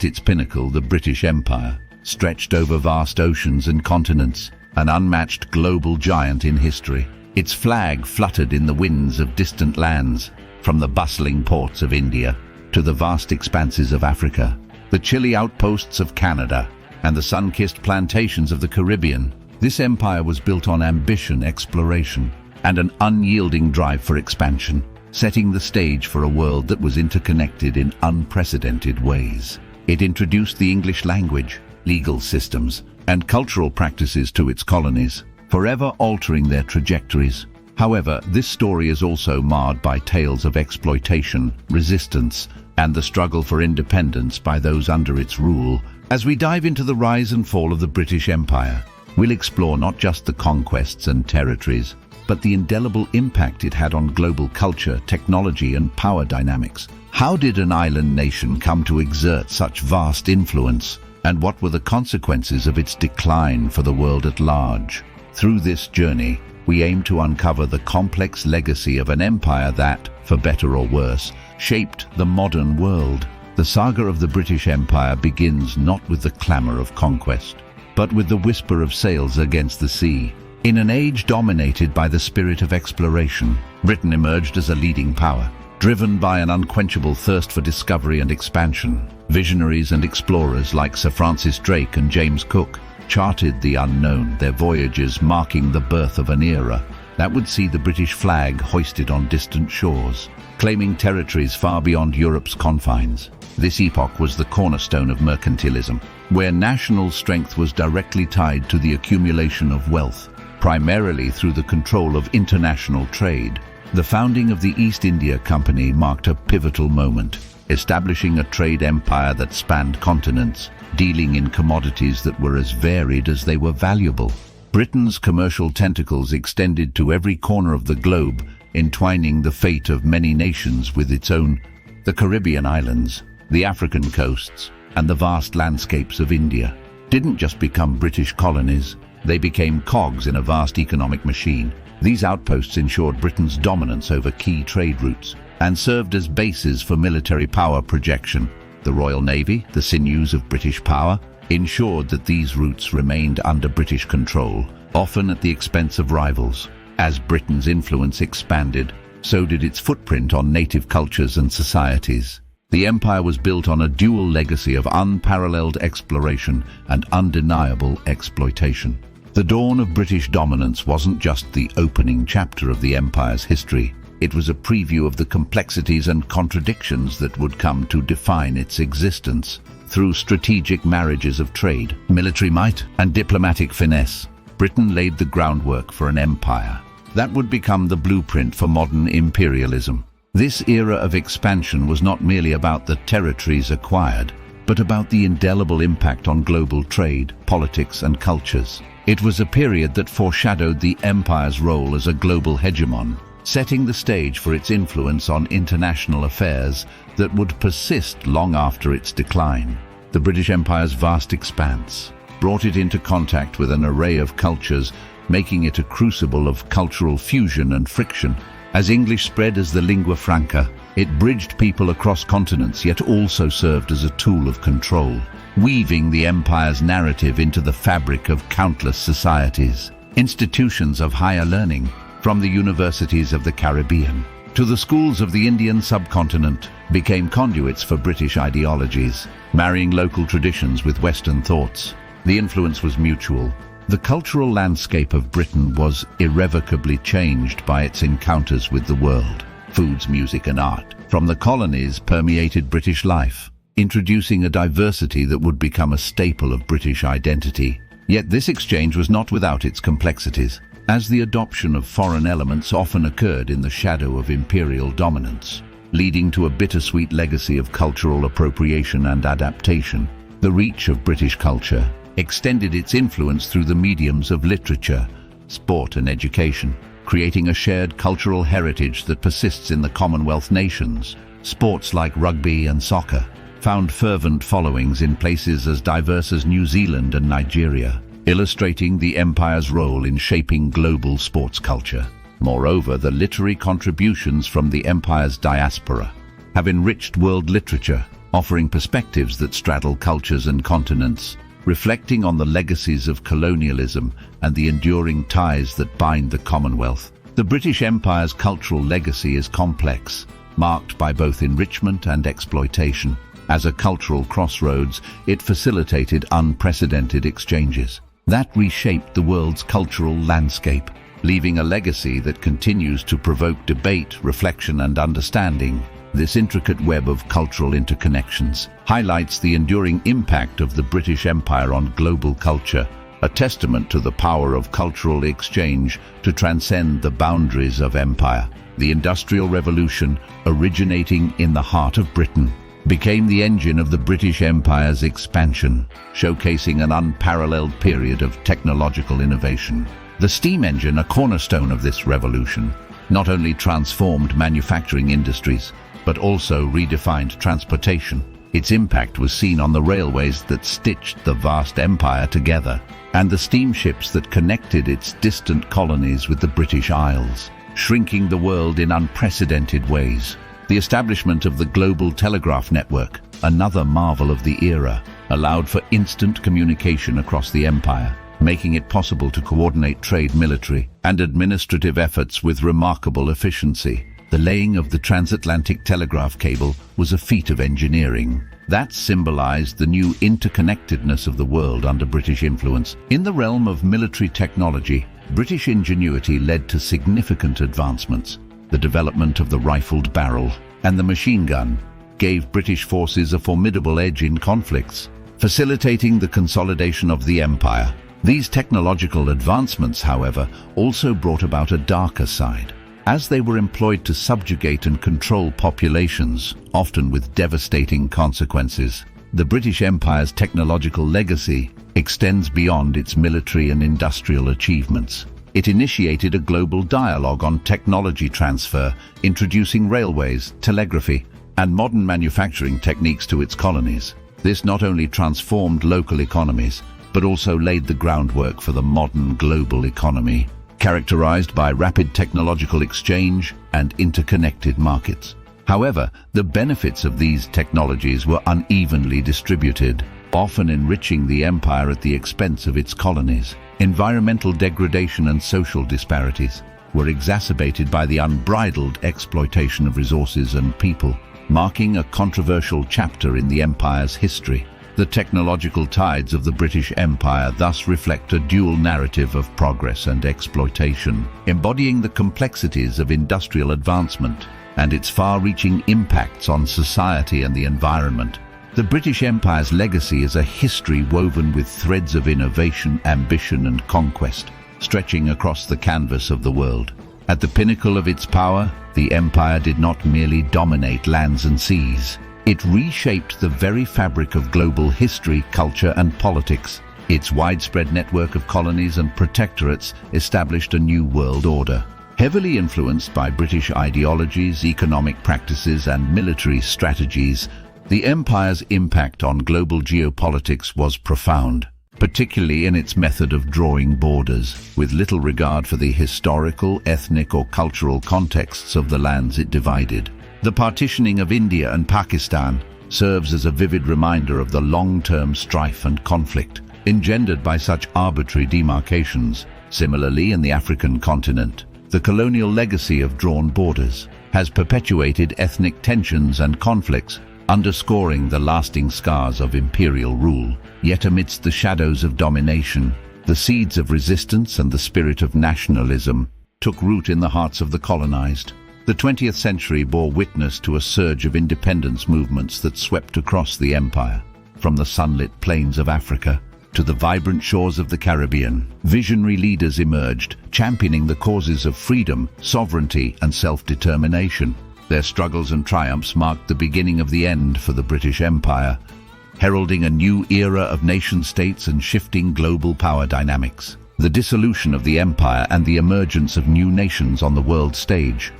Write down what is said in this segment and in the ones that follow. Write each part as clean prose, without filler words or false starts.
At its pinnacle, the British Empire stretched over vast oceans and continents, an unmatched global giant in history. Its flag fluttered in the winds of distant lands, from the bustling ports of India to the vast expanses of Africa, the chilly outposts of Canada, and the sun-kissed plantations of the Caribbean. This empire was built on ambition, exploration, and an unyielding drive for expansion, setting the stage for a world that was interconnected in unprecedented ways. It introduced the English language, legal systems, and cultural practices to its colonies, forever altering their trajectories. However, this story is also marred by tales of exploitation, resistance, and the struggle for independence by those under its rule. As we dive into the rise and fall of the British Empire, we'll explore not just the conquests and territories, but the indelible impact it had on global culture, technology, and power dynamics. How did an island nation come to exert such vast influence, and what were the consequences of its decline for the world at large? Through this journey, we aim to uncover the complex legacy of an empire that, for better or worse, shaped the modern world. The saga of the British Empire begins not with the clamor of conquest, but with the whisper of sails against the sea. In an age dominated by the spirit of exploration, Britain emerged as a leading power, driven by an unquenchable thirst for discovery and expansion. Visionaries and explorers like Sir Francis Drake and James Cook charted the unknown, their voyages marking the birth of an era that would see the British flag hoisted on distant shores, claiming territories far beyond Europe's confines. This epoch was the cornerstone of mercantilism, where national strength was directly tied to the accumulation of wealth, primarily through the control of international trade. The founding of the East India Company marked a pivotal moment, establishing a trade empire that spanned continents, dealing in commodities that were as varied as they were valuable. Britain's commercial tentacles extended to every corner of the globe, entwining the fate of many nations with its own. The Caribbean islands, the African coasts, and the vast landscapes of India didn't just become British colonies, they became cogs in a vast economic machine. These outposts ensured Britain's dominance over key trade routes and served as bases for military power projection. The Royal Navy, the sinews of British power, ensured that these routes remained under British control, often at the expense of rivals. As Britain's influence expanded, so did its footprint on native cultures and societies. The empire was built on a dual legacy of unparalleled exploration and undeniable exploitation. The dawn of British dominance wasn't just the opening chapter of the empire's history. It was a preview of the complexities and contradictions that would come to define its existence. Through strategic marriages of trade, military might, and diplomatic finesse, Britain laid the groundwork for an empire that would become the blueprint for modern imperialism. This era of expansion was not merely about the territories acquired, but about the indelible impact on global trade, politics, and cultures. It was a period that foreshadowed the empire's role as a global hegemon, setting the stage for its influence on international affairs that would persist long after its decline. The British Empire's vast expanse brought it into contact with an array of cultures, making it a crucible of cultural fusion and friction. As English spread as the lingua franca, it bridged people across continents, yet also served as a tool of control, weaving the empire's narrative into the fabric of countless societies. Institutions of higher learning, from the universities of the Caribbean to the schools of the Indian subcontinent, became conduits for British ideologies, marrying local traditions with Western thoughts. The influence was mutual. The cultural landscape of Britain was irrevocably changed by its encounters with the world. Foods, music, and art from the colonies permeated British life, introducing a diversity that would become a staple of British identity. Yet this exchange was not without its complexities, as the adoption of foreign elements often occurred in the shadow of imperial dominance, leading to a bittersweet legacy of cultural appropriation and adaptation. The reach of British culture extended its influence through the mediums of literature, sport, and education, creating a shared cultural heritage that persists in the Commonwealth nations. Sports like rugby and soccer found fervent followings in places as diverse as New Zealand and Nigeria, illustrating the empire's role in shaping global sports culture. Moreover, the literary contributions from the empire's diaspora have enriched world literature, offering perspectives that straddle cultures and continents, reflecting on the legacies of colonialism and the enduring ties that bind the Commonwealth. The British Empire's cultural legacy is complex, marked by both enrichment and exploitation. As a cultural crossroads, it facilitated unprecedented exchanges that reshaped the world's cultural landscape, leaving a legacy that continues to provoke debate, reflection, and understanding. This intricate web of cultural interconnections highlights the enduring impact of the British Empire on global culture, a testament to the power of cultural exchange to transcend the boundaries of empire. The Industrial Revolution, originating in the heart of Britain, became the engine of the British Empire's expansion, showcasing an unparalleled period of technological innovation. The steam engine, a cornerstone of this revolution, not only transformed manufacturing industries, but also redefined transportation. Its impact was seen on the railways that stitched the vast empire together, and the steamships that connected its distant colonies with the British Isles, shrinking the world in unprecedented ways. The establishment of the global telegraph network, another marvel of the era, allowed for instant communication across the empire, making it possible to coordinate trade, military, and administrative efforts with remarkable efficiency. The laying of the transatlantic telegraph cable was a feat of engineering that symbolized the new interconnectedness of the world under British influence. In the realm of military technology, British ingenuity led to significant advancements. The development of the rifled barrel and the machine gun gave British forces a formidable edge in conflicts, facilitating the consolidation of the empire. These technological advancements, however, also brought about a darker side, as they were employed to subjugate and control populations, often with devastating consequences. The British Empire's technological legacy extends beyond its military and industrial achievements. It initiated a global dialogue on technology transfer, introducing railways, telegraphy, and modern manufacturing techniques to its colonies. This not only transformed local economies, but also laid the groundwork for the modern global economy, characterized by rapid technological exchange and interconnected markets. However, the benefits of these technologies were unevenly distributed, often enriching the empire at the expense of its colonies. Environmental degradation and social disparities were exacerbated by the unbridled exploitation of resources and people, marking a controversial chapter in the empire's history. The technological tides of the British Empire thus reflect a dual narrative of progress and exploitation, embodying the complexities of industrial advancement and its far-reaching impacts on society and the environment. The British Empire's legacy is a history woven with threads of innovation, ambition, and conquest, stretching across the canvas of the world. At the pinnacle of its power, the empire did not merely dominate lands and seas. It reshaped the very fabric of global history, culture, and politics. Its widespread network of colonies and protectorates established a new world order. Heavily influenced by British ideologies, economic practices, and military strategies, the empire's impact on global geopolitics was profound, particularly in its method of drawing borders, with little regard for the historical, ethnic, or cultural contexts of the lands it divided. The partitioning of India and Pakistan serves as a vivid reminder of the long-term strife and conflict engendered by such arbitrary demarcations. Similarly, in the African continent, the colonial legacy of drawn borders has perpetuated ethnic tensions and conflicts, underscoring the lasting scars of imperial rule. Yet amidst the shadows of domination, the seeds of resistance and the spirit of nationalism took root in the hearts of the colonized. The 20th century bore witness to a surge of independence movements that swept across the empire. From the sunlit plains of Africa to the vibrant shores of the Caribbean, visionary leaders emerged, championing the causes of freedom, sovereignty, and self-determination. Their struggles and triumphs marked the beginning of the end for the British Empire, heralding a new era of nation-states and shifting global power dynamics. The dissolution of the empire and the emergence of new nations on the world stage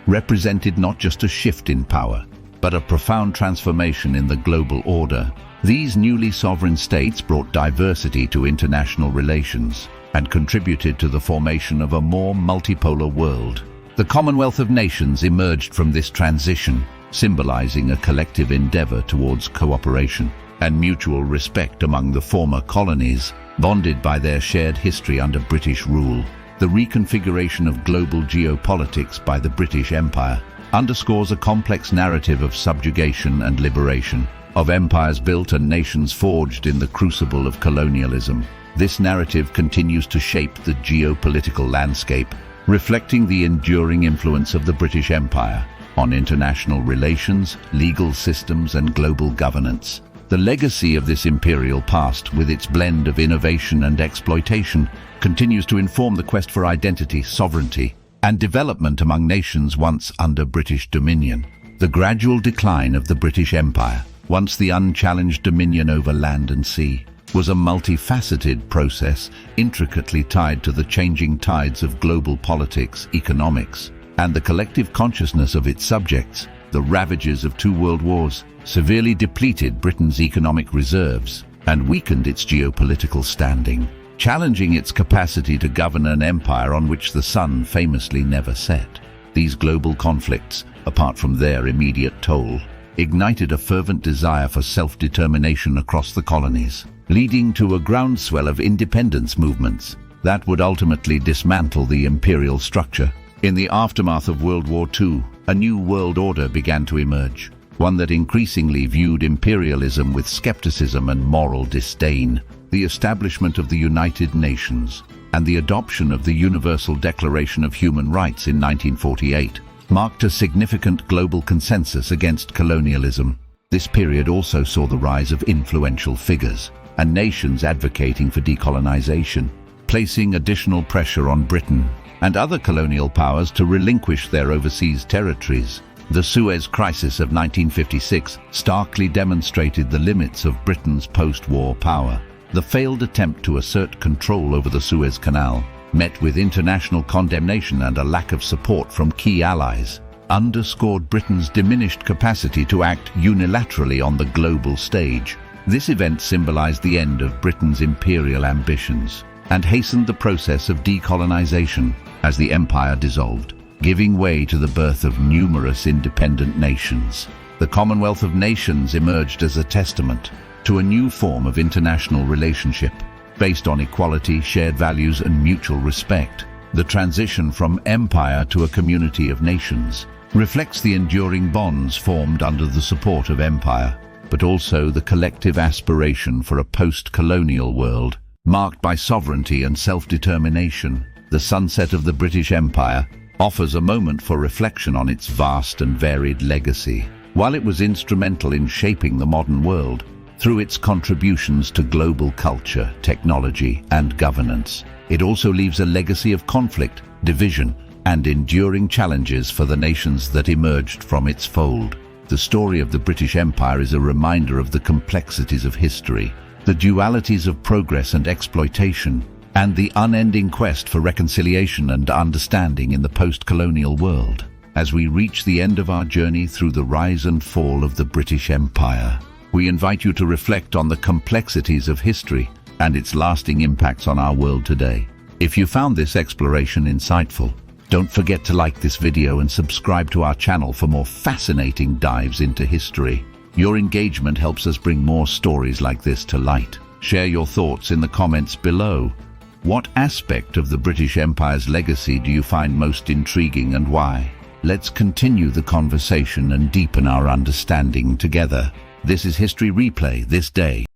represented not just a shift in power, but a profound transformation in the global order. These newly sovereign states brought diversity to international relations and contributed to the formation of a more multipolar world. The Commonwealth of Nations emerged from this transition, symbolizing a collective endeavor towards cooperation and mutual respect among the former colonies, bonded by their shared history under British rule. The reconfiguration of global geopolitics by the British Empire underscores a complex narrative of subjugation and liberation, of empires built and nations forged in the crucible of colonialism. This narrative continues to shape the geopolitical landscape, reflecting the enduring influence of the British Empire on international relations, legal systems, and global governance. The legacy of this imperial past, with its blend of innovation and exploitation, continues to inform the quest for identity, sovereignty, and development among nations once under British dominion. The gradual decline of the British Empire, once the unchallenged dominion over land and sea, was a multifaceted process intricately tied to the changing tides of global politics, economics, and the collective consciousness of its subjects. The ravages of 2 world wars severely depleted Britain's economic reserves and weakened its geopolitical standing, challenging its capacity to govern an empire on which the sun famously never set. These global conflicts, apart from their immediate toll, ignited a fervent desire for self-determination across the colonies, leading to a groundswell of independence movements that would ultimately dismantle the imperial structure. In the aftermath of World War II, a new world order began to emerge, one that increasingly viewed imperialism with skepticism and moral disdain. The establishment of the United Nations and the adoption of the Universal Declaration of Human Rights in 1948 marked a significant global consensus against colonialism. This period also saw the rise of influential figures and nations advocating for decolonization, placing additional pressure on Britain and other colonial powers to relinquish their overseas territories. The Suez Crisis of 1956 starkly demonstrated the limits of Britain's post-war power. The failed attempt to assert control over the Suez Canal, met with international condemnation and a lack of support from key allies, underscored Britain's diminished capacity to act unilaterally on the global stage. This event symbolized the end of Britain's imperial ambitions and hastened the process of decolonization as the empire dissolved, giving way to the birth of numerous independent nations. The Commonwealth of Nations emerged as a testament to a new form of international relationship based on equality, shared values, and mutual respect. The transition from empire to a community of nations reflects the enduring bonds formed under the support of empire, but also the collective aspiration for a post-colonial world marked by sovereignty and self-determination. The sunset of the British Empire offers a moment for reflection on its vast and varied legacy. While it was instrumental in shaping the modern world through its contributions to global culture, technology, and governance, it also leaves a legacy of conflict, division, and enduring challenges for the nations that emerged from its fold. The story of the British Empire is a reminder of the complexities of history, the dualities of progress and exploitation, and the unending quest for reconciliation and understanding in the post-colonial world. As we reach the end of our journey through the rise and fall of the British Empire, we invite you to reflect on the complexities of history and its lasting impacts on our world today. If you found this exploration insightful, don't forget to like this video and subscribe to our channel for more fascinating dives into history. Your engagement helps us bring more stories like this to light. Share your thoughts in the comments below. What aspect of the British Empire's legacy do you find most intriguing and why? Let's continue the conversation and deepen our understanding together. This is History Replay, this day.